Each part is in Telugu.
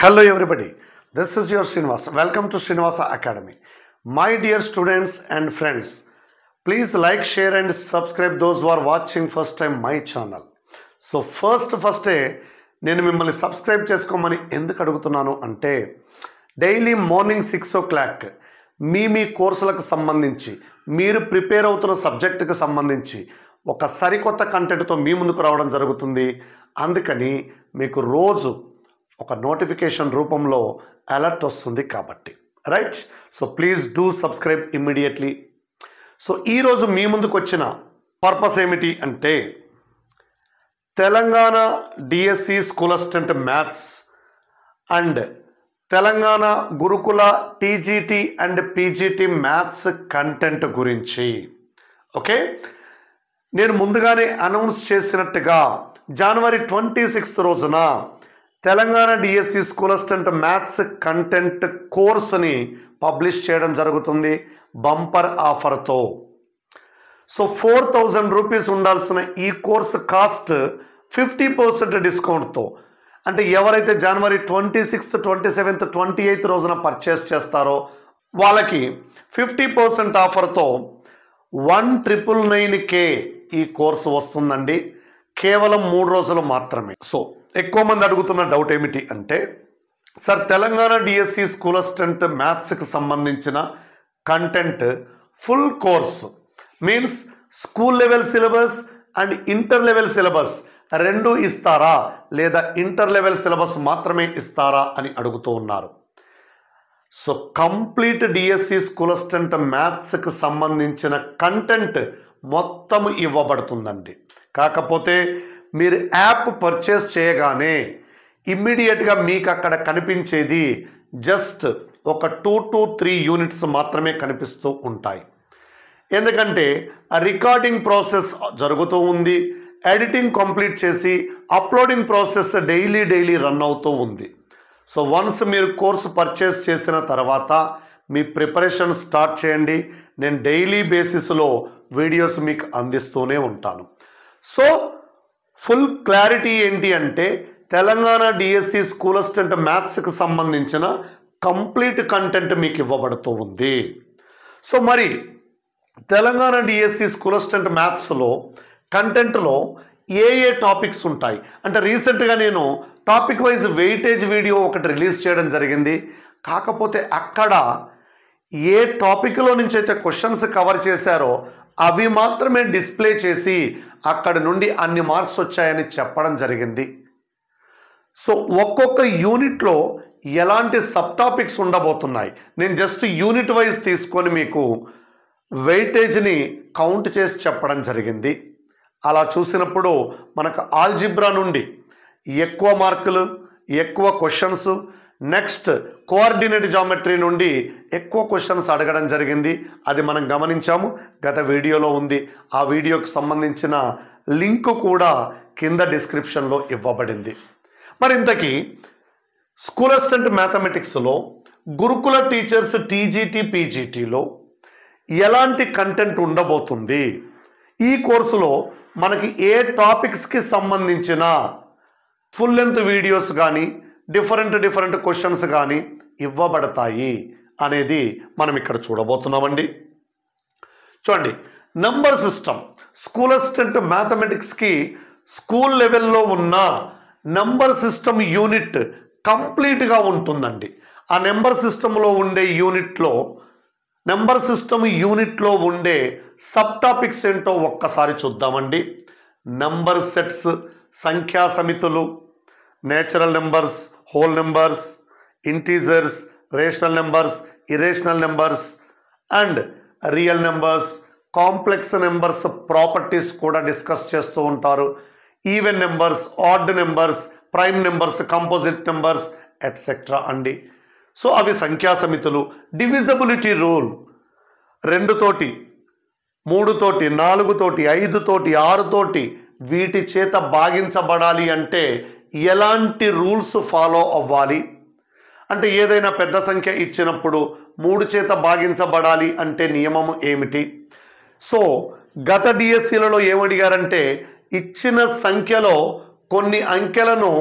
Hello everybody, this is your Srinivasa. Welcome to Srinivasa Academy. My dear students and friends, please like, share and subscribe those who are watching first time my channel. So first నేను మిమ్మల్ని సబ్స్క్రైబ్ చేసుకోమని ఎందుకు అడుగుతున్నాను అంటే డైలీ మార్నింగ్ 6 o'clock మీ కోర్సులకు సంబంధించి మీరు ప్రిపేర్ అవుతున్న సబ్జెక్టుకు సంబంధించి ఒక సరికొత్త కంటెంట్తో మీ ముందుకు రావడం జరుగుతుంది. అందుకని మీకు రోజు ఒక నోటిఫికేషన్ రూపంలో అలర్ట్ వస్తుంది కాబట్టి right. So please do subscribe immediately. So ఈరోజు మీ ముందుకు వచ్చిన పర్పస్ ఏమిటి అంటే Telangana DSC school assistant maths and Telangana Gurukula TGT and PGT maths content గురించి. ఓకే, నేను ముందుగానే అనౌన్స్ చేసినట్టుగా జనవరి 26 రోజున Telangana DSC school assistant maths content కోర్సుని పబ్లిష్ చేయడం జరుగుతుంది బంపర్ ఆఫర్తో. సో 4,000 రూపీస్ ఉండాల్సిన ఈ కోర్సు కాస్ట్ 50% డిస్కౌంట్తో, అంటే ఎవరైతే జనవరి 26th, 27th, 28th రోజున పర్చేస్ చేస్తారో వాళ్ళకి 50% ఆఫర్తో 1,999K ఈ కోర్సు వస్తుందండి. కేవలం 3 రోజులు మాత్రమే. సో ఎక్కువ మంది అడుగుతున్న డౌట్ ఏమిటి అంటే sir Telangana DSC school assistant మ్యాథ్స్కి సంబంధించిన content full course means school level syllabus and inter level syllabus రెండు ఇస్తారా లేదా ఇంటర్ లెవెల్ సిలబస్ మాత్రమే ఇస్తారా అని అడుగుతూ ఉన్నారు. So complete DSC school assistant మ్యాథ్స్కి సంబంధించిన కంటెంట్ మొత్తం ఇవ్వబడుతుందండి. కాకపోతే మీరు యాప్ పర్చేస్ చేయగానే ఇమ్మీడియట్గా మీకు అక్కడ కనిపించేది జస్ట్ ఒక 2 to 3 యూనిట్స్ మాత్రమే కనిపిస్తూ ఉంటాయి. ఎందుకంటే ఆ రికార్డింగ్ ప్రాసెస్ జరుగుతూ ఉంది, ఎడిటింగ్ కంప్లీట్ చేసి అప్లోడింగ్ ప్రాసెస్ డైలీ రన్ అవుతూ ఉంది. సో వన్స్ మీరు కోర్సు పర్చేస్ చేసిన తర్వాత మీ ప్రిపరేషన్ స్టార్ట్ చేయండి. నేను డైలీ బేసిస్లో వీడియోస్ మీకు అందిస్తూనే ఉంటాను. సో ఫుల్ క్లారిటీ ఏంటి అంటే తెలంగాణ డిఎస్సి స్కూల్ అసిస్టెంట్ మ్యాథ్స్కి సంబంధించిన కంప్లీట్ కంటెంట్ మీకు ఇవ్వబడుతూ ఉంది. సో మరి తెలంగాణ డిఎస్సి స్కూల్ అసిస్టెంట్ మ్యాథ్స్లో కంటెంట్లో ఏ టాపిక్స్ ఉంటాయి అంటే రీసెంట్గా నేను టాపిక్ వైజ్ వెయిటేజ్ వీడియో ఒకటి రిలీజ్ చేయడం జరిగింది. కాకపోతే అక్కడ ఏ టాపిక్లో నుంచి అయితే క్వశ్చన్స్ కవర్ చేశారో అవి మాత్రమే డిస్ప్లే చేసి అక్కడ నుండి అన్ని మార్క్స్ వచ్చాయని చెప్పడం జరిగింది. సో ఒక్కొక్క యూనిట్లో ఎలాంటి సబ్ టాపిక్స్ ఉండబోతున్నాయి నేను జస్ట్ యూనిట్ వైజ్ తీసుకొని మీకు వెయిటేజ్ని కౌంట్ చేసి చెప్పడం జరిగింది. అలా చూసినప్పుడు మనకు ఆల్జిబ్రా నుండి ఎక్కువ మార్కులు, ఎక్కువ క్వశ్చన్స్, నెక్స్ట్ కోఆర్డినేట్ జామెట్రీ నుండి ఎక్కువ క్వశ్చన్స్ అడగడం జరిగింది. అది మనం గమనించాము, గత వీడియోలో ఉంది. ఆ వీడియోకి సంబంధించిన లింక్ కూడా కింద డిస్క్రిప్షన్లో ఇవ్వబడింది. మరి ఇంతకీ స్కూల్ అసిస్టెంట్ మ్యాథమెటిక్స్లో గురుకుల టీచర్స్ టీజీటీ పీజీటీలో ఎలాంటి కంటెంట్ ఉండబోతుంది, ఈ కోర్సులో మనకి ఏ టాపిక్స్కి సంబంధించిన ఫుల్ లెంత్ వీడియోస్ కానీ డిఫరెంట్ క్వశ్చన్స్ కానీ ఇవ్వబడతాయి అనేది మనం ఇక్కడ చూడబోతున్నామండి. చూడండి, నంబర్ సిస్టమ్ స్కూల్ అసిస్టెంట్ మ్యాథమెటిక్స్కి స్కూల్ లెవెల్లో ఉన్న నంబర్ సిస్టమ్ యూనిట్ కంప్లీట్గా ఉంటుందండి. ఆ నెంబర్ సిస్టంలో ఉండే నెంబర్ సిస్టమ్ యూనిట్లో ఉండే సబ్ టాపిక్స్ ఏంటో ఒక్కసారి చూద్దామండి. నంబర్ సెట్స్, సంఖ్యా సమితులు, natural numbers, whole numbers, integers, rational numbers, irrational numbers and real numbers, complex numbers properties కూడా డిస్కస్ చేస్తూ ఉంటారు. Even numbers, odd numbers, prime numbers, composite numbers etcetera అండి. సో అవి సంఖ్యా సమితులు. డివిజబిలిటీ రూల్ 2 తోటి, 3 తోటి, 4 తోటి, 5 తోటి, 6 తోటి వీటి చేత భాగించబడాలి అంటే ఎలాంటి రూల్స్ ఫాలో అవ్వాలి, అంటే ఏదైనా పెద్ద సంఖ్య ఇచ్చినప్పుడు 3 చేత భాగించబడాలి అంటే నియమం ఏమిటి. సో గత డిఎస్సీలలో ఏమడిగారంటే ఇచ్చిన సంఖ్యలో కొన్ని అంకెలను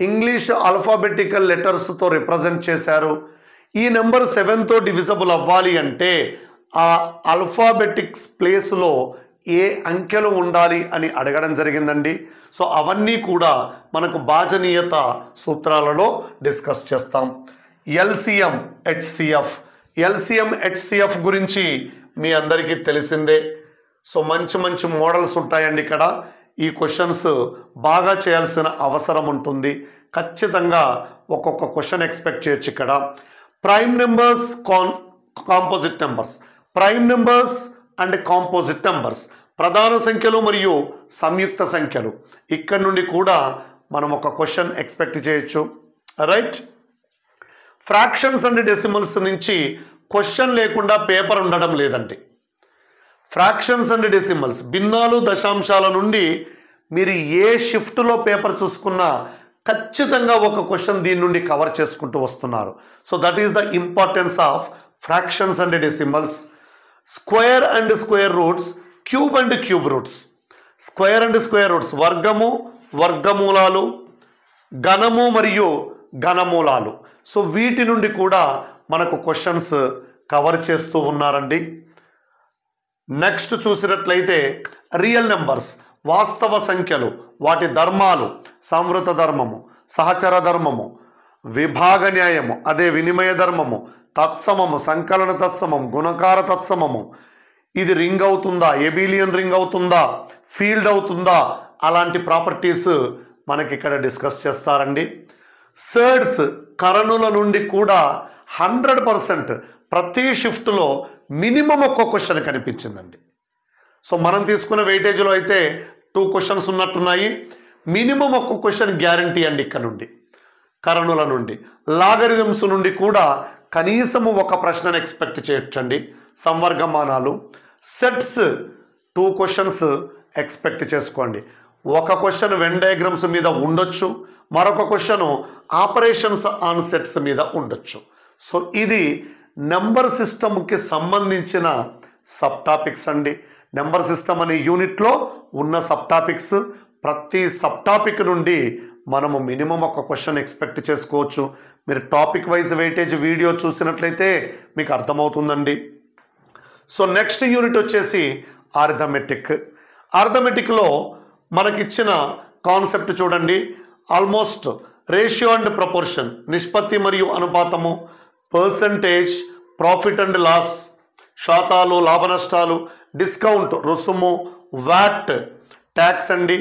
ఇంగ్లీష్ ఆల్ఫాబెటికల్ లెటర్స్తో రిప్రజెంట్ చేశారు. ఈ నెంబర్ 7తో డివిజబుల్ అవ్వాలి అంటే ఆ ఆల్ఫాబెటిక్స్ ప్లేస్లో ఏ అంకెలు ఉండాలి అని అడగడం జరిగిందండి. సో అవన్నీ కూడా మనకు భాజనీయత సూత్రాలలో డిస్కస్ చేస్తాం. ఎల్సిఎం హెచ్సిఎఫ్ గురించి మీ అందరికీ తెలిసిందే. సో మంచి మంచి మోడల్స్ ఉంటాయండి. ఇక్కడ ఈ క్వశ్చన్స్ బాగా చేయాల్సిన అవసరం ఉంటుంది. ఖచ్చితంగా ఒక్కొక్క క్వశ్చన్ ఎక్స్పెక్ట్ చేయొచ్చు. ఇక్కడ prime numbers, composite numbers, prime numbers and composite numbers, ప్రధాన సంఖ్యలు మరియు సంయుక్త సంఖ్యలు, ఇక్కడ నుండి కూడా మనం ఒక క్వశ్చన్ ఎక్స్పెక్ట్ చేయొచ్చు. రైట్. ఫ్రాక్షన్స్ అండ్ డెసిమల్స్ నుంచి క్వశ్చన్ లేకుండా పేపర్ ఉండడం లేదండి. ఫ్రాక్షన్స్ అండ్ డెసిమల్స్, భిన్నాలు దశాంశాల నుండి మీరు ఏ షిఫ్ట్లో పేపర్ చూసుకున్నా ఖచ్చితంగా ఒక క్వశ్చన్ దీని నుండి కవర్ చేసుకుంటూ వస్తున్నారు. So that is the importance of fractions and decimals. Square and square roots, cube and cube roots, square and square roots, వర్గము, వర్గమూలాలు, ఘనము మరియు ఘనమూలాలు. సో వీటి నుండి కూడా మనకు క్వశ్చన్స్ కవర్ చేస్తూ ఉన్నారండి. నెక్స్ట్ చూసినట్లయితే రియల్ నెంబర్స్, వాస్తవ సంఖ్యలు, వాటి ధర్మాలు, సంవృత ధర్మము, సహచర ధర్మము, విభాగ న్యాయము, అదే వినిమయ ధర్మము, తత్సమము, సంకలన తత్సమం, గుణకార తత్సమము, ఇది రింగ్ అవుతుందా, ఎబిలియన్ రింగ్ అవుతుందా, ఫీల్డ్ అవుతుందా, అలాంటి ప్రాపర్టీస్ మనకి ఇక్కడ డిస్కస్ చేస్తారండి. సర్డ్స్, కరణుల నుండి కూడా 100% ప్రతి షిఫ్ట్లో మినిమం ఒక్క క్వశ్చన్ కనిపించిందండి. సో మనం తీసుకున్న వెయిటేజ్లో అయితే 2 క్వశ్చన్స్ ఉన్నట్టున్నాయి. మినిమం ఒక్క క్వశ్చన్ గ్యారంటీ అండి ఇక్కడ నుండి, కరణుల నుండి. లాగరిథమ్స్ నుండి కూడా కనీసము ఒక ప్రశ్నను ఎక్స్పెక్ట్ చేయొచ్చండి. సంవర్గమానాలు, సెట్స్ 2 క్వశ్చన్స్ ఎక్స్పెక్ట్ చేసుకోండి. ఒక క్వశ్చన్ వెన్ డయాగ్రామ్స్ మీద ఉండొచ్చు, మరొక క్వశ్చన్ ఆపరేషన్స్ ఆన్ సెట్స్ మీద ఉండొచ్చు. సో ఇది నెంబర్ సిస్టమ్కి సంబంధించిన సబ్ టాపిక్స్ అండి. నెంబర్ సిస్టమ్ అనే యూనిట్లో ఉన్న సబ్ టాపిక్స్. ప్రతి సబ్ టాపిక్ నుండి మనము మినిమం ఒక క్వశ్చన్ ఎక్స్పెక్ట్ చేసుకోవచ్చు. మీరు టాపిక్ వైజ్ వెయిటేజ్ వీడియో చూసినట్లయితే మీకు అర్థమవుతుందండి. సో నెక్స్ట్ యూనిట్ వచ్చేసి ఆర్థమెటిక్. ఆర్థమెటిక్లో మనకిచ్చిన కాన్సెప్ట్ చూడండి. ఆల్మోస్ట్ రేషియో అండ్ ప్రపోర్షన్, నిష్పత్తి మరియు అనుపాతము, పర్సంటేజ్, ప్రాఫిట్ అండ్ లాస్, శాతాలు, లాభ నష్టాలు, డిస్కౌంట్, రుసుము, వ్యాట్, ట్యాక్స్ అండి,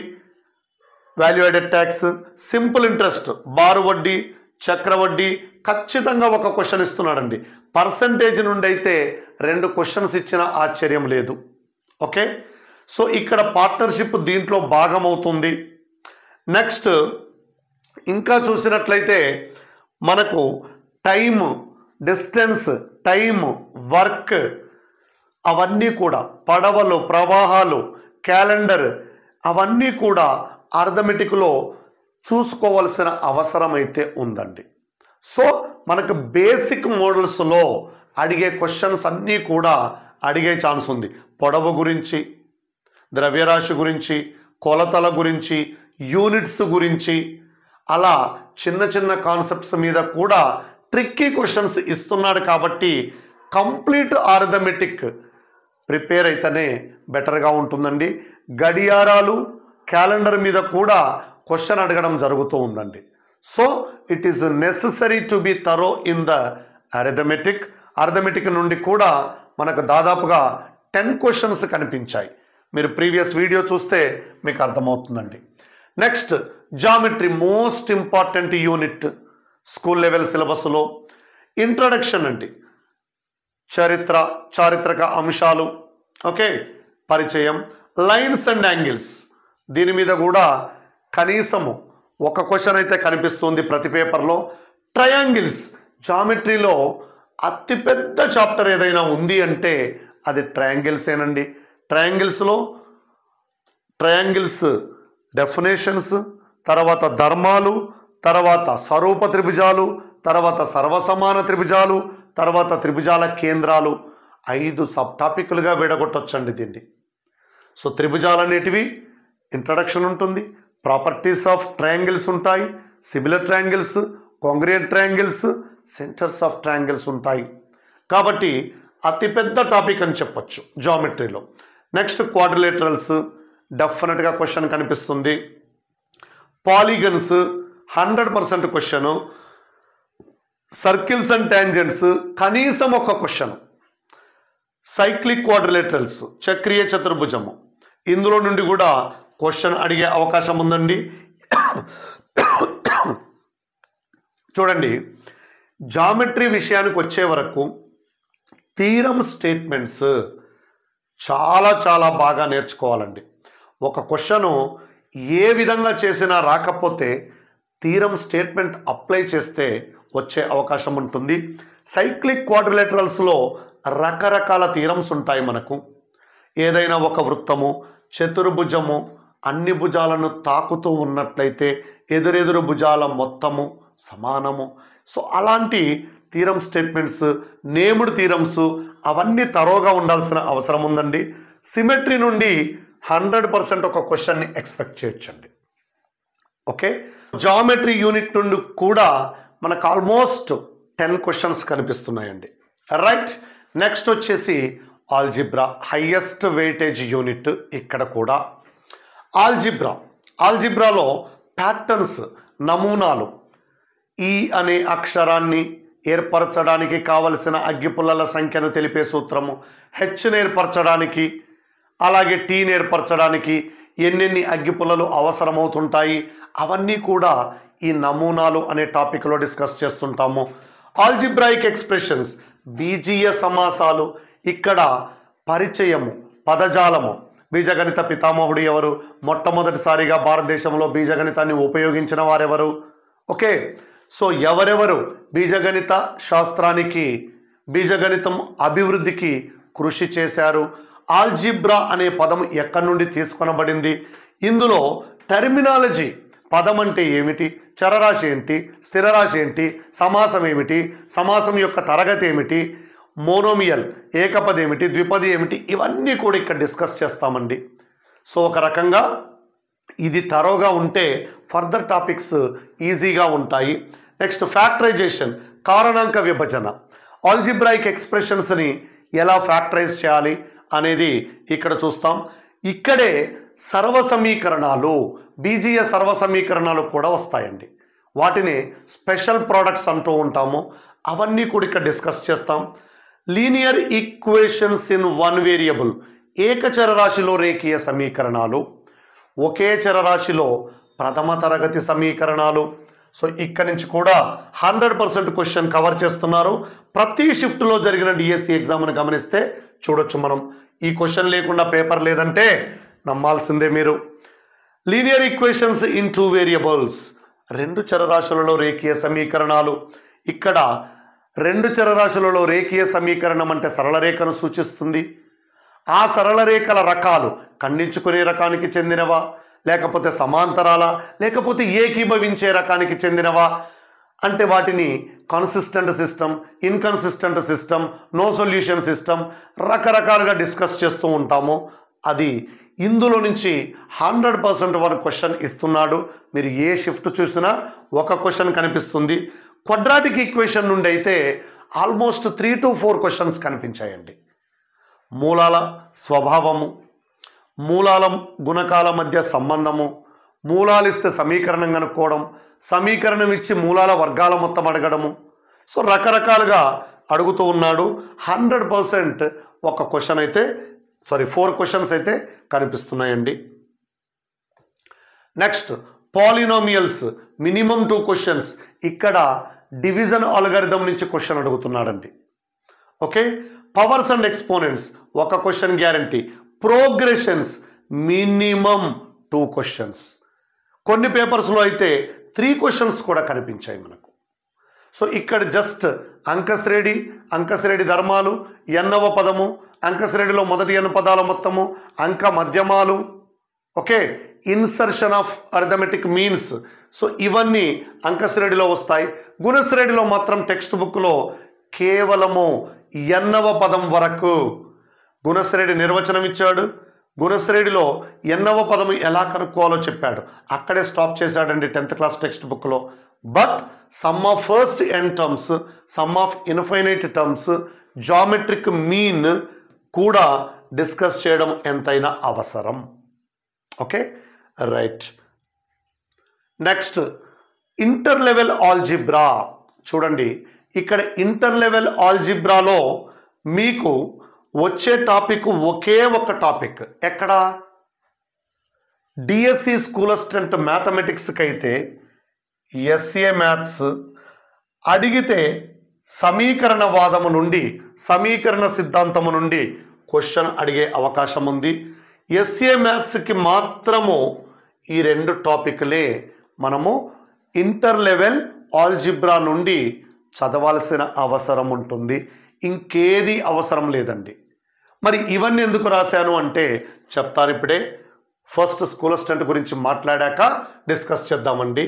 value added tax, simple interest, బారు వడ్డీ, చక్రవడ్డీ. ఖచ్చితంగా ఒక క్వశ్చన్ ఇస్తున్నాడండి. పర్సంటేజ్ నుండి అయితే 2 క్వశ్చన్స్ ఇచ్చిన ఆశ్చర్యం లేదు. ఓకే. సో ఇక్కడ పార్ట్నర్షిప్ దీంట్లో భాగమవుతుంది. నెక్స్ట్ ఇంకా చూసినట్లయితే మనకు టైం, డిస్టెన్స్, టైం, వర్క్, అవన్నీ కూడా, పడవలు, ప్రవాహాలు, క్యాలెండర్, అవన్నీ కూడా ఆర్థమెటిక్లో చూసుకోవాల్సిన అవసరం అయితే ఉందండి. సో మనకు బేసిక్ మోడల్స్లో అడిగే క్వశ్చన్స్ అన్నీ కూడా అడిగే ఛాన్స్ ఉంది. పొడవు గురించి, ద్రవ్యరాశి గురించి, కొలతల గురించి, యూనిట్స్ గురించి, అలా చిన్న చిన్న కాన్సెప్ట్స్ మీద కూడా ట్రిక్కీ క్వశ్చన్స్ ఇస్తున్నాడు. కాబట్టి కంప్లీట్ ఆర్థమెటిక్ ప్రిపేర్ అయితేనే బెటర్గా ఉంటుందండి. గడియారాలు, క్యాలెండర్ మీద కూడా క్వశ్చన్ అడగడం జరుగుతూ ఉందండి. So it is necessary to be thorough in the arithmetic. Arithmetic నుండి కూడా మనకు దాదాపుగా 10 క్వశ్చన్స్ కనిపించాయి. మీరు ప్రీవియస్ వీడియో చూస్తే మీకు అర్థమవుతుందండి. Next geometry, most important unit school level సిలబస్లో. ఇంట్రడక్షన్ అండి, చారిత్రక అంశాలు, ఓకే, పరిచయం. లైన్స్ అండ్ యాంగిల్స్, దీని మీద కూడా కనీసము ఒక క్వశ్చన్ అయితే కనిపిస్తుంది ప్రతి పేపర్లో. ట్రయాంగిల్స్, జామెట్రీలో అతిపెద్ద చాప్టర్ ఏదైనా ఉంది అంటే అది ట్రయాంగిల్సేనండి. ట్రయాంగిల్స్ డెఫినేషన్స్, తర్వాత ధర్మాలు, తర్వాత స్వరూప త్రిభుజాలు, తర్వాత సర్వసమాన త్రిభుజాలు, తర్వాత త్రిభుజాల కేంద్రాలు, 5 సబ్ టాపిక్లుగా విడగొట్టొచ్చండి దీన్ని. సో త్రిభుజాలు అనేటివి ఇంట్రడక్షన్ ఉంటుంది, ప్రాపర్టీస్ ఆఫ్ ట్రయాంగిల్స్ ఉంటాయి, similar triangles, congruent triangles, centers of triangles ఉంటాయి. కాబట్టి అతిపెద్ద టాపిక్ అని చెప్పొచ్చు జామెట్రీలో. నెక్స్ట్ క్వాడ్రిలేటరల్స్, డెఫినెట్గా క్వశ్చన్ కనిపిస్తుంది. Polygons 100% question. Circles and tangents కనీసం ఒక క్వశ్చన్. సైక్లిక్ క్వాడ్రిలేటరల్స్, చక్రీయ చతుర్భుజము, ఇందులో నుండి కూడా క్వశ్చన్ అడిగే అవకాశం ఉందండి. చూడండి, జామెట్రీ విషయానికి వచ్చే వరకు థీరం స్టేట్మెంట్స్ చాలా చాలా బాగా నేర్చుకోవాలండి. ఒక క్వశ్చను ఏ విధంగా చేసినా రాకపోతే థీరం స్టేట్మెంట్ అప్లై చేస్తే వచ్చే అవకాశం ఉంటుంది. సైక్లిక్ క్వాడ్రిలేటరల్స్లో రకరకాల థీరమ్స్ ఉంటాయి మనకు. ఏదైనా ఒక వృత్తము, చతుర్భుజము అన్ని భుజాలను తాకుతూ ఉన్నట్లయితే ఎదురెదురు భుజాల మొత్తము సమానము. సో అలాంటి థీరం స్టేట్మెంట్స్, నేమ్డ్ థీరమ్స్ అవన్నీ తరోగా ఉండాల్సిన అవసరం ఉందండి. సిమెట్రీ నుండి 100% ఒక క్వశ్చన్ని ఎక్స్పెక్ట్ చేయొచ్చండి. ఓకే, జామెట్రీ యూనిట్ నుండి కూడా మనకు ఆల్మోస్ట్ 10 క్వశ్చన్స్ కనిపిస్తున్నాయండి. రైట్, నెక్స్ట్ వచ్చేసి ఆల్జిబ్రా, హైయెస్ట్ వెయిటేజ్ యూనిట్. ఇక్కడ కూడా ఆల్జిబ్రాలో ప్యాటర్న్స్, నమూనాలు, ఈ అనే అక్షరాన్ని ఏర్పరచడానికి కావలసిన అగ్గిపుల్లల సంఖ్యను తెలిపే సూత్రము, హెచ్ను ఏర్పరచడానికి అలాగే టీని ఏర్పరచడానికి ఎన్నెన్ని అగ్గిపుల్లలు అవసరమవుతుంటాయి అవన్నీ కూడా ఈ నమూనాలు అనే టాపిక్లో డిస్కస్ చేస్తుంటాము. ఆల్జిబ్రాయిక్ ఎక్స్ప్రెషన్స్, బీజీయ సమాసాలు, ఇక్కడ పరిచయము, పదజాలము, బీజగణిత పితామహుడు ఎవరు, మొట్టమొదటిసారిగా భారతదేశంలో బీజగణితాన్ని ఉపయోగించిన వారెవరు, ఓకే, సో ఎవరెవరు బీజగణిత శాస్త్రానికి, బీజగణితం అభివృద్ధికి కృషి చేశారు, ఆల్జిబ్రా అనే పదం ఎక్కడి నుండి తీసుకొనబడింది, ఇందులో టెర్మినాలజీ, పదం అంటే ఏమిటి, చరరాశి ఏంటి, స్థిరరాశి ఏంటి, సమాసం ఏమిటి, సమాసం యొక్క తరగతి ఏమిటి, మోనోమియల్ ఏకపది ఏమిటి, ద్విపది ఏమిటి, ఇవన్నీ కూడా ఇక్కడ డిస్కస్ చేస్తామండి. సో ఒక రకంగా ఇది తరోగా ఉంటే ఫర్దర్ టాపిక్స్ ఈజీగా ఉంటాయి. నెక్స్ట్ ఫ్యాక్టరైజేషన్, కారణాంక విభజన, ఆల్జిబ్రాయిక్ ఎక్స్ప్రెషన్స్ని ఎలా ఫ్యాక్టరైజ్ చేయాలి అనేది ఇక్కడ చూస్తాం. ఇక్కడే సర్వసమీకరణాలు, బీజీయ సర్వసమీకరణాలు కూడా వస్తాయండి. వాటిని స్పెషల్ ప్రోడక్ట్స్ అంటూ ఉంటాము. అవన్నీ కూడా ఇక్కడ డిస్కస్ చేస్తాం. Linear equations in one variable, ఏకచరరాశిలో రేఖీయ సమీకరణాలు, ఒకే చరరాశిలో ప్రథమ తరగతి సమీకరణాలు. సో ఇక్కడ నుంచి కూడా 100% క్వశ్చన్ కవర్ చేస్తున్నారు. ప్రతి షిఫ్ట్లో జరిగిన డిఎస్సి ఎగ్జామ్ను గమనిస్తే చూడొచ్చు మనం. ఈ క్వశ్చన్ లేకుండా పేపర్ లేదంటే నమ్మాల్సిందే మీరు. లీనియర్ ఈక్వేషన్స్ ఇన్ 2 వేరియబుల్స్, 2 చరరాశులలో రేఖీయ సమీకరణాలు. ఇక్కడ 2 చరరాశులలో రేఖీయ సమీకరణం అంటే సరళ రేఖను సూచిస్తుంది. ఆ సరళ రేఖల రకాలు ఖండించుకునే రకానికి చెందినవా, లేకపోతే సమాంతరాల, లేకపోతే ఏకీభవించే రకానికి చెందినవా అంటే వాటిని consistent system, inconsistent system, no solution system రకరకాలుగా డిస్కస్ చేస్తూ ఉంటాము. అది ఇందులో నుంచి 100% వరకు క్వశ్చన్ ఇస్తున్నాడు. మీరు ఏ షిఫ్ట్ చూసినా ఒక క్వశ్చన్ కనిపిస్తుంది. క్వాడ్రాటిక్ ఈక్వేషన్ నుండి అయితే ఆల్మోస్ట్ 3 to 4 క్వశ్చన్స్ కనిపించాయండి. మూలాల స్వభావము, మూలాల గుణకాల మధ్య సంబంధము, మూలాలు ఇస్తే సమీకరణం కనుక్కోవడం, సమీకరణం ఇచ్చి మూలాల వర్గాల మొత్తం అడగడము. సో రకరకాలుగా అడుగుతూ ఉన్నాడు. 100% ఒక క్వశ్చన్ అయితే 4 క్వశ్చన్స్ అయితే కనిపిస్తున్నాయండి. Next polynomials, minimum 2 questions. ఇక్కడ డివిజన్ అల్గారిథం నుంచి క్వశ్చన్ అడుగుతున్నాడండి. ఓకే, పవర్స్ అండ్ ఎక్స్పోనెంట్స్ ఒక question guarantee. Progressions minimum 2 questions. కొన్ని పేపర్స్లో అయితే 3 క్వశ్చన్స్ కూడా కనిపించాయి మనకు. సో ఇక్కడ జస్ట్ అంకశ్రేణి ధర్మాలు, ఎన్నవ పదము, అంకశ్రేణిలో మొదటి n పదాల మొత్తము, అంక మధ్యమాలు, okay, insertion of arithmetic means. So ఇవన్నీ అంకశ్రేణిలో వస్తాయి. గుణశ్రేణిలో మాత్రం టెక్స్ట్ బుక్లో కేవలము 8వ పదం వరకు గుణశ్రేణి నిర్వచనం ఇచ్చాడు, గుణశ్రేణిలో ఎన్నవ పదము ఎలా కనుక్కోవాలో చెప్పాడు, అక్కడే స్టాప్ చేశాడండి 10th క్లాస్ టెక్స్ట్ బుక్లో. But sum of first n terms, sum of infinite terms, geometric mean కూడా డిస్కస్ చేయడం ఎంతైనా అవసరం. Okay, right. Next inter level algebra. చూడండి, ఇక్కడ ఇంటర్ లెవెల్ ఆల్జిబ్రాలో మీకు వచ్చే టాపిక్ ఒకే ఒక టాపిక్. ఎక్కడ? డిఎస్సి స్కూల్ అసిస్టెంట్ మ్యాథమెటిక్స్కి అయితే ఎస్ఏ మ్యాథ్స్ అడిగితే సమీకరణవాదము నుండి, సమీకరణ సిద్ధాంతము నుండి క్వశ్చన్ అడిగే అవకాశం ఉంది. ఎస్ఏ మ్యాథ్స్కి మాత్రము ఈ 2 టాపిక్లే మనము ఇంటర్ లెవెల్ ఆల్జిబ్రా నుండి చదవాల్సిన అవసరం ఉంటుంది, ఇంకేది అవసరం లేదండి. మరి ఇవన్నీ ఎందుకు రాశాను అంటే చెప్తాను ఇప్పుడే. ఫస్ట్ స్కూల్ అసిస్టెంట్ గురించి మాట్లాడాక డిస్కస్ చేద్దామండి.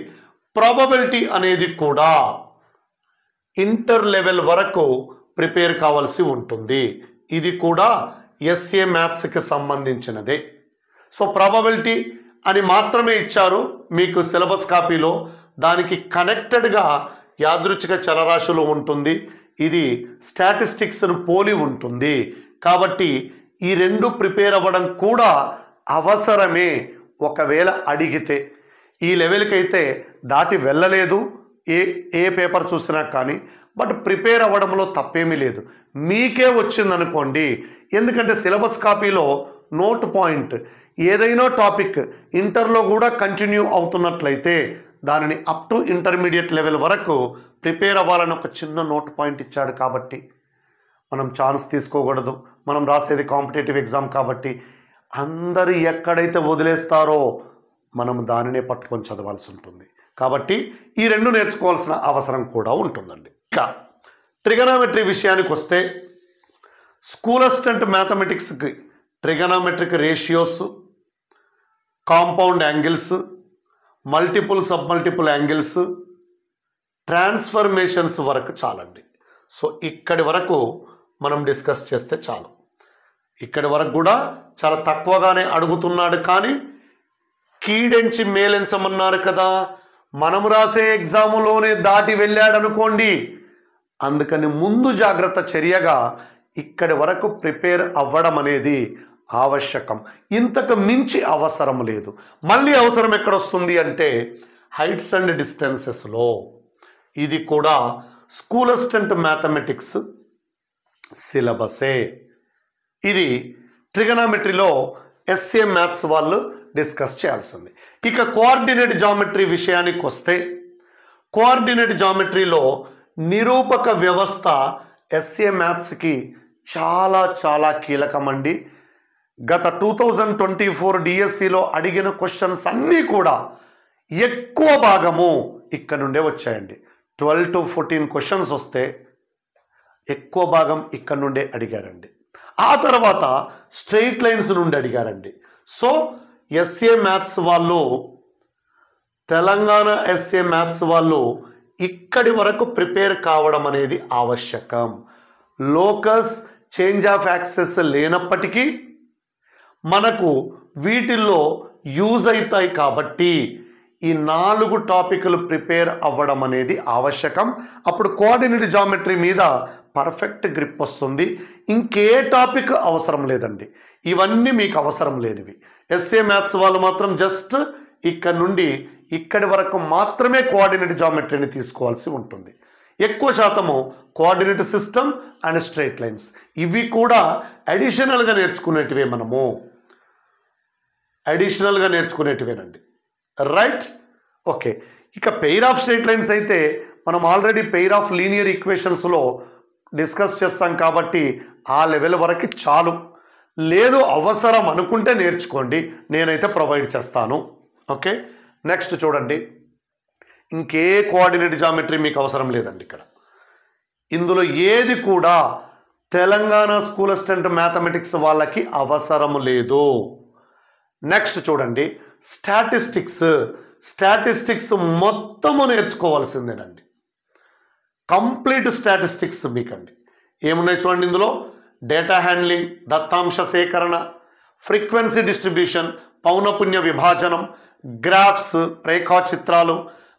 ప్రాబబిలిటీ అనేది కూడా ఇంటర్ లెవెల్ వరకు ప్రిపేర్ కావాల్సి ఉంటుంది. ఇది కూడా ఎస్ఏ మ్యాథ్స్కి సంబంధించినదే. సో ప్రాబబిలిటీ అని మాత్రమే ఇచ్చారు మీకు సిలబస్ కాపీలో. దానికి కనెక్టెడ్గా యాదృచ్ఛిక చలరాశులు ఉంటుంది, ఇది స్టాటిస్టిక్స్ను పోలి ఉంటుంది. కాబట్టి ఈ 2 ప్రిపేర్ అవ్వడం కూడా అవసరమే. ఒకవేళ అడిగితే ఈ లెవెల్కి అయితే దాటి వెళ్ళలేదు ఏ పేపర్ చూసినా కానీ, బట్ ప్రిపేర్ అవ్వడంలో తప్పేమీ లేదు. మీకే వచ్చిందనుకోండి, ఎందుకంటే సిలబస్ కాపీలో నోట్ పాయింట్ ఏదైనా టాపిక్ ఇంటర్లో కూడా కంటిన్యూ అవుతున్నట్లయితే దానిని అప్ టు ఇంటర్మీడియట్ లెవెల్ వరకు ప్రిపేర్ అవ్వాలని ఒక చిన్న నోట్ పాయింట్ ఇచ్చాడు. కాబట్టి మనం ఛాన్స్ తీసుకోకూడదు. మనం రాసేది కాంపిటేటివ్ ఎగ్జామ్ కాబట్టి అందరూ ఎక్కడైతే వదిలేస్తారో మనం దానినే పట్టుకొని చదవాల్సి ఉంటుంది. కాబట్టి ఈ 2 నేర్చుకోవాల్సిన అవసరం కూడా ఉంటుందండి. ఇక ట్రిగనామెట్రీ విషయానికి వస్తే స్కూల్ అసిస్టెంట్ మ్యాథమెటిక్స్కి trigonometric ratios, compound angles, multiple submultiple angles, transformations వరకు చాలండి. సో ఇక్కడి వరకు మనం డిస్కస్ చేస్తే చాలు. ఇక్కడి వరకు కూడా చాలా తక్కువగానే అడుగుతున్నాడు, కానీ కీడెంచి మేలెంచమన్నారు కదా, మనము రాసే ఎగ్జాములోనే దాటి వెళ్ళాడు అనుకోండి. అందుకని ముందు జాగ్రత్త చర్యగా ఇక్కడి వరకు ప్రిపేర్ అవ్వడం అనేది ఆవశ్యకం. ఇంతకు మించి అవసరం లేదు. మళ్ళీ అవసరం ఎక్కడొస్తుంది అంటే హైట్స్ అండ్ డిస్టెన్సెస్లో. ఇది కూడా స్కూల్ అసిస్టెంట్ మ్యాథమెటిక్స్ సిలబసే. ఇది ట్రిగనామెట్రీలో ఎస్ఏ మ్యాథ్స్ వాళ్ళు డిస్కస్ చేయాల్సింది. ఇక కోఆర్డినేట్ జామెట్రీ విషయానికి వస్తే కోఆర్డినేట్ జామెట్రీలో నిరూపక వ్యవస్థ ఎస్ఏ మ్యాథ్స్కి చాలా చాలా కీలకమండి. గత 2024 డిఎస్సిలో అడిగిన క్వశ్చన్స్ అన్నీ కూడా ఎక్కువ భాగము ఇక్కడ నుండే వచ్చాయండి. 12 to 14 క్వశ్చన్స్ వస్తే ఎక్కువ భాగం ఇక్కడ నుండే అడిగారండి. ఆ తర్వాత స్ట్రెయిట్ లైన్స్ నుండి అడిగారండి. సో ఎస్ఏ మ్యాథ్స్ వాళ్ళు, తెలంగాణ ఎస్ఏ మ్యాథ్స్ వాళ్ళు ఇక్కడి వరకు ప్రిపేర్ కావడం అనేది ఆవశ్యకం. లోకస్, చేంజ్ ఆఫ్ యాక్సెస్ లేనప్పటికీ మనకు వీటిల్లో యూజ్ అవుతాయి. కాబట్టి ఈ 4 టాపిక్లు ప్రిపేర్ అవ్వడం అనేది ఆవశ్యకం. అప్పుడు కోఆర్డినేట్ జామెట్రీ మీద పర్ఫెక్ట్ గ్రిప్ వస్తుంది. ఇంకే టాపిక్ అవసరం లేదండి. ఇవన్నీ మీకు అవసరం లేనివి. ఎస్ఏ మ్యాథ్స్ వాళ్ళు మాత్రం జస్ట్ ఇక్కడ నుండి ఇక్కడి వరకు మాత్రమే కోఆర్డినేట్ జామెట్రీని తీసుకోవాల్సి ఉంటుంది. ఎక్కువ శాతము coordinate system and straight lines, ఇవి కూడా అడిషనల్గా నేర్చుకునేటివే. మనము అడిషనల్గా నేర్చుకునేటివేనండి. Right, okay. ఇక పెయిర్ ఆఫ్ స్ట్రైట్ లైన్స్ అయితే మనం ఆల్రెడీ పెయిర్ ఆఫ్ లీనియర్ ఈక్వేషన్స్లో డిస్కస్ చేస్తాం కాబట్టి ఆ లెవెల్ వరకు చాలు. లేదు అవసరం అనుకుంటే నేర్చుకోండి, నేనైతే ప్రొవైడ్ చేస్తాను. ఓకే, నెక్స్ట్ చూడండి. ఇంకే కోఆర్డినేట్ జామెట్రీ మీకు అవసరం లేదండి. ఇక్కడ ఇందులో ఏది కూడా తెలంగాణ స్కూల్ అసిస్టెంట్ మ్యాథమెటిక్స్ వాళ్ళకి అవసరం లేదు. నెక్స్ట్ చూడండి, స్టాటిస్టిక్స్ మొత్తము నేర్చుకోవాల్సిందేనండి. కంప్లీట్ స్టాటిస్టిక్స్ మీకండి. ఏమున్నాయి చూడండి. ఇందులో డేటా హ్యాండ్లింగ్, దత్తాంశ సేకరణ, ఫ్రీక్వెన్సీ డిస్ట్రిబ్యూషన్, పౌనపున్య విభాజనం, గ్రాఫ్స్ రేఖాచిత్రాలు,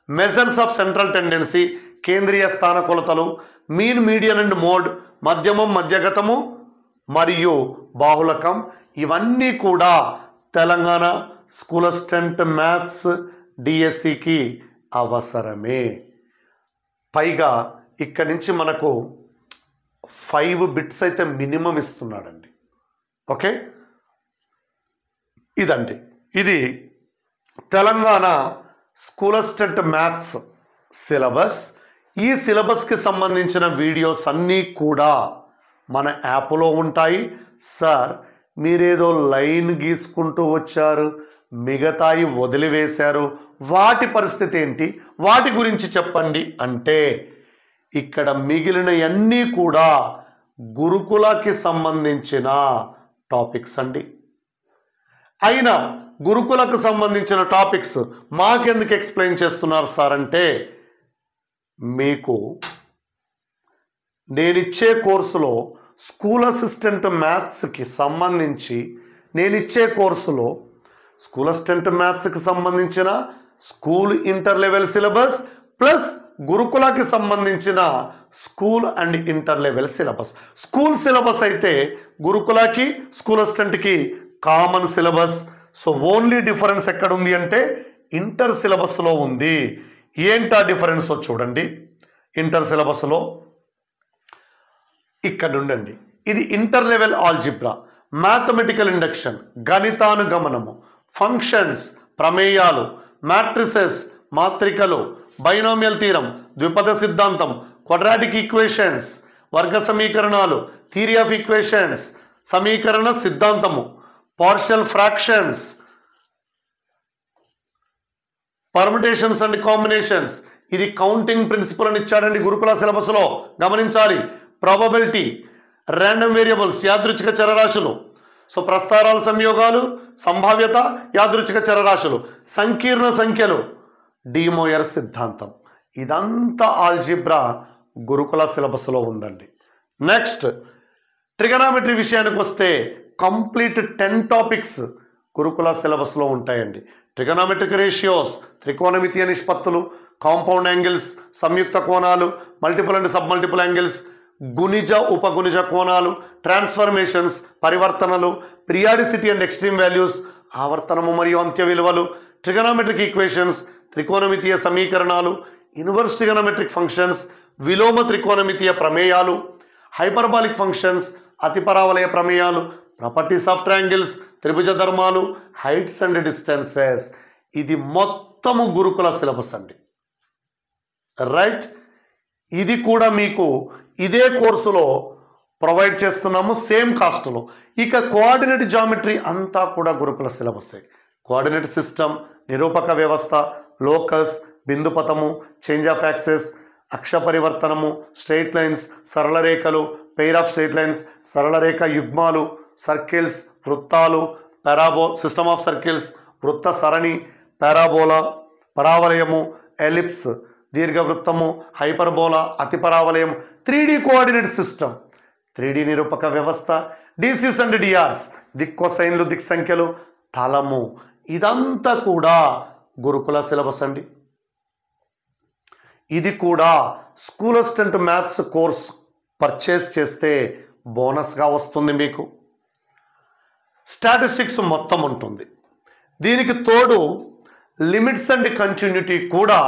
మెజర్స్ ఆఫ్ సెంట్రల్ టెండెన్సీ కేంద్రీయ స్థాన కొలతలు, మీన్, మీడియన్ అండ్ మోడ్, మధ్యమం, మధ్యగతము మరియు బాహుళకం, ఇవన్నీ కూడా తెలంగాణ స్కూల్ అసిస్టెంట్ మ్యాథ్స్ డిఎస్సికి అవసరమే. పైగా ఇక్కడి నుంచి మనకు 5 బిట్స్ అయితే మినిమం ఇస్తున్నాడండి. ఓకే, ఇదండి ఇది Telangana school assistant maths syllabus. ఈ సిలబస్కి సంబంధించిన వీడియోస్ అన్నీ కూడా మన యాప్లో ఉంటాయి. సార్ మీరేదో లైన్ గీసుకుంటూ వచ్చారు, మిగతాయి వదిలివేశారు, వాటి పరిస్థితి ఏంటి, వాటి గురించి చెప్పండి అంటే ఇక్కడ మిగిలిన అన్నీ కూడా గురుకులకి సంబంధించిన టాపిక్స్ అండి. అయినా గురుకులకు సంబంధించిన టాపిక్స్ మాకెందుకు ఎక్స్ప్లెయిన్ చేస్తున్నారు సార్ అంటే, మీకు నేనిచ్చే కోర్సులో స్కూల్ అసిస్టెంట్ మ్యాథ్స్కి సంబంధించి నేనిచ్చే కోర్సులో స్కూల్ అసిస్టెంట్ మ్యాథ్స్కి సంబంధించిన school inter level syllabus plus గురుకులకి సంబంధించిన school and inter level syllabus. School syllabus అయితే గురుకులకి స్కూల్ అసిస్టెంట్కి common syllabus. So only difference ఎక్కడుంది అంటే ఇంటర్ సిలబస్లో ఉంది. ఏంటా డిఫరెన్స్ చూడండి. ఇంటర్ సిలబస్లో ఇక్కడ ఉండండి, ఇది inter level algebra, mathematical induction, గణితానుగమనము, ఫంక్షన్స్, ప్రమేయాలు, మ్యాట్రిసెస్, మాత్రికలు, బైనామియల్ థీరం, ద్విపద సిద్ధాంతం, క్వాడ్రాటిక్ ఈక్వేషన్స్, వర్గ సమీకరణాలు, థియరీ ఆఫ్ ఈక్వేషన్స్, సమీకరణ సిద్ధాంతము, partial fractions, permutations and combinations, ఇది కౌంటింగ్ ప్రిన్సిపల్ అని ఇచ్చాడండి గురుకుల సిలబస్లో, గమనించాలి. ప్రాబబిలిటీ, ర్యాండమ్ వేరియబుల్స్, యాదృచ్ఛిక చరరాశులు, సో ప్రస్తారాల సంయోగాలు, సంభావ్యత, యాదృచ్ఛిక చరరాశులు, సంకీర్ణ సంఖ్యలు, డిమోయర్ సిద్ధాంతం, ఇదంతా ఆల్జిబ్రా గురుకుల సిలబస్లో ఉందండి. నెక్స్ట్ ట్రిగనామెట్రీ విషయానికి వస్తే కంప్లీట్ 10 టాపిక్స్ గురుకుల సిలబస్లో ఉంటాయండి. ట్రిగనామెట్రిక్ రేషియోస్, త్రికోణమితీయ నిష్పత్తులు, కాంపౌండ్ యాంగిల్స్, సంయుక్త కోణాలు, multiple and sub multiple angles, గుణిజ ఉపగుణిజ కోణాలు, ట్రాన్స్ఫర్మేషన్స్, పరివర్తనలు, పిరియాడిసిటీ అండ్ ఎక్స్ట్రీమ్ వాల్యూస్, ఆవర్తనము మరియు అంత్య విలువలు, ట్రిగనామెట్రిక్ ఈక్వేషన్స్, త్రికోణమితీయ సమీకరణాలు, ఇన్వర్స్ ట్రిగనామెట్రిక్ ఫంక్షన్స్, విలోమ త్రికోణమితీయ ప్రమేయాలు, hyperbolic functions, అతిపరావలయ ప్రమేయాలు, properties of triangles, త్రిభుజ ధర్మాలు, హైట్స్ అండ్ డిస్టెన్సెస్. ఇది మొత్తము గురుకుల సిలబస్ అండి. రైట్, ఇది కూడా మీకు ఇదే కోర్సులో ప్రొవైడ్ చేస్తున్నాము, సేమ్ కాస్ట్లో. ఇక కోఆర్డినేట్ జామెట్రీ అంతా కూడా గురుకుల సిలబస్సే. కోఆర్డినేట్ సిస్టమ్, నిరూపక వ్యవస్థ, లోకస్, బిందుపథము, చేంజ్ ఆఫ్ యాక్సెస్, అక్ష పరివర్తనము, స్ట్రెయిట్ లైన్స్, సరళ రేఖలు, పెయిర్ ఆఫ్ స్ట్రెయిట్ లైన్స్, సరళ రేఖ యుగ్మాలు, సర్కిల్స్, వృత్తాలు, సిస్టమ్ ఆఫ్ సర్కిల్స్, వృత్త సరణి, పారాబోలా, పరావలయము, ఎలిప్స్, దీర్ఘవృత్తము, హైపర్బోలా, అతిపరావలయం, 3D కోఆర్డినేట్ సిస్టమ్, 3D నిరూపక వ్యవస్థ, డిసిస్ అండ్ డిఆర్స్, దిక్కొసైన్లు, దిక్ సంఖ్యలు, తలము, ఇదంతా కూడా గురుకుల సిలబస్ అండి. ఇది కూడా school assistant maths course purchase చేస్తే బోనస్గా వస్తుంది మీకు. స్టాటిస్టిక్స్ మొత్తం ఉంటుంది. దీనికి తోడు లిమిట్స్ అండ్ కంటిన్యూటీ కూడా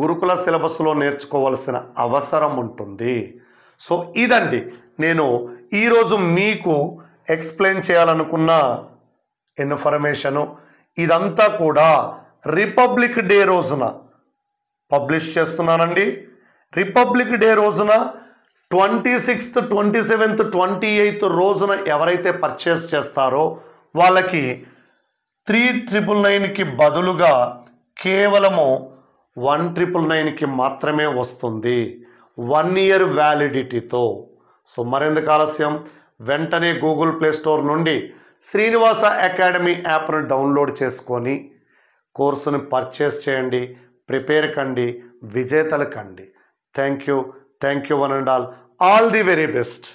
గురుకుల సిలబస్లో నేర్చుకోవాల్సిన అవసరం ఉంటుంది. సో ఇదండి నేను ఈరోజు మీకు ఎక్స్ప్లెయిన్ చేయాలనుకున్న ఇన్ఫర్మేషను. ఇదంతా కూడా రిపబ్లిక్ డే రోజున పబ్లిష్ చేస్తున్నానండి. రిపబ్లిక్ డే రోజున 26th, 27th, 28th రోజున ఎవరైతే పర్చేస్ చేస్తారో వాళ్ళకి 3,999కి బదులుగా కేవలము 1,999కి మాత్రమే వస్తుంది, 1 year వ్యాలిడిటీతో. సో మరెందుకు ఆలస్యం, వెంటనే గూగుల్ ప్లే స్టోర్ నుండి శ్రీనివాస అకాడమీ యాప్ను డౌన్లోడ్ చేసుకొని కోర్సుని పర్చేస్ చేయండి, ప్రిపేర్ కండి, విజేతలు కండి. Thank you one and all the very best.